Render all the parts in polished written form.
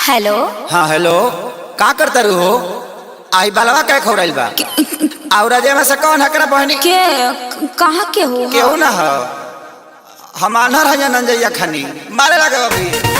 Hello. हाँ hello, का करता रू हो? आई बालवा क्या खौराइल बा? और अजय में से कौन हकरा बहनी के कहाँ के हो? केहू ना हो, हम आनर है नंजैया खानी मारे लगे अभी।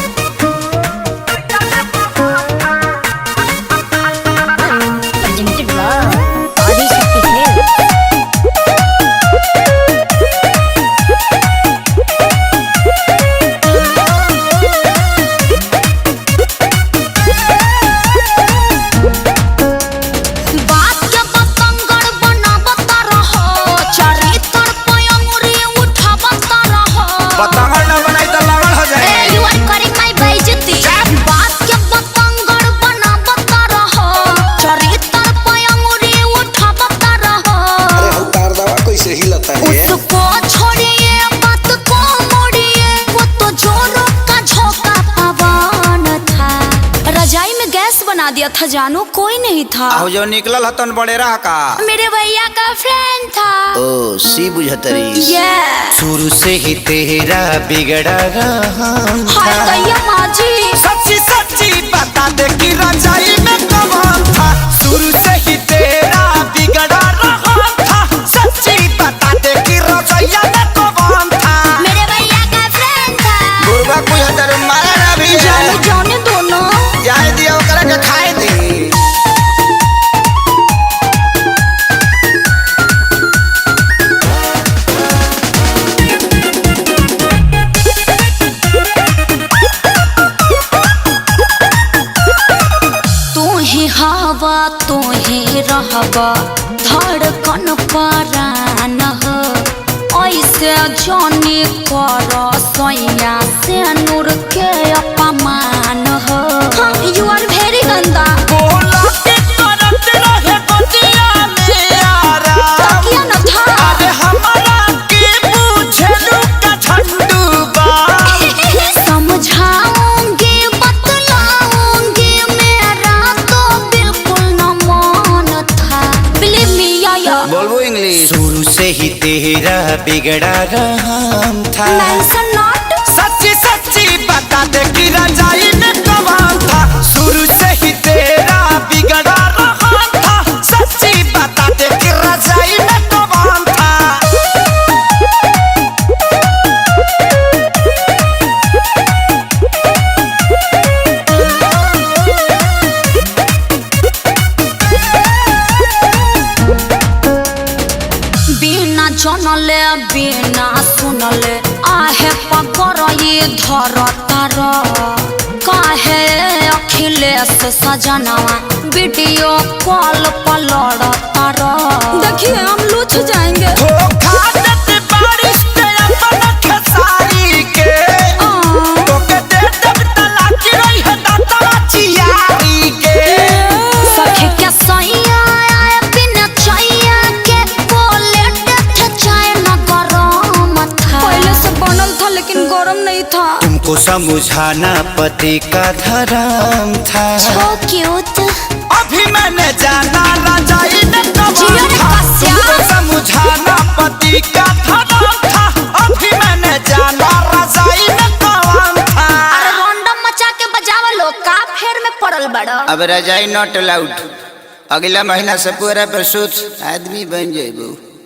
उसको छोड़िए मत को मोड़िए, वो तो जोरों का झोंका पवन था। रजाई में गैस बना दिया था जानू, कोई नहीं था। जो निकलल हतन बड़े रहा का मेरे भैया का फ्रेंड था। ओ सी बुझतरी। शुरू से ही तेरा बिगड़ा रहा माजी। सच्ची सच्ची बता दे कि रजाई में कौन था। शुरू से ही तेरा बिगड़ा रहा था। सच्ची बता दे कि रजाइया में कौन था। मेरे भैया का फ्रेंड था। गुरबा कोई हदर मारा ना भी जाने जाने दोनों जाए दिया ओकरा के खाए दी। हवा तो ही रहबा धड़कन परान हो, ऐसे जाने कर सोया से नूर के अपमान हो। यू आर वेरी गंदा। शुरू से ही तेरा बिगड़ा रहा था। सच्ची सच्ची बता दे कि रजाई में कौन था। शुरू से ही तेरा बिगड़ा रहा था। सच्ची बता दे कि रजाई में कौन था। बिना जनले बिना सुनले आहे पकर ये धर तार। काहे अखिलेश सजनवा वीडियो कॉल पर लड़ तार। देखिए हम लूच जाएंगे। गरम नहीं था। तुमको समझाना पति का धर्म था। क्यूट। अभी मैंने जाना रजाई में कौन था। तुमको समझाना पति का धर्म था। अभी मैंने जाना रजाई में कौन था। अरे रैंडम मचा के बजावा लो का फेर में पड़ल बड़ा। अब रजाई नॉट अलाउड। अगला महीना से पूरा प्रसूत आदमी बन जाएबो।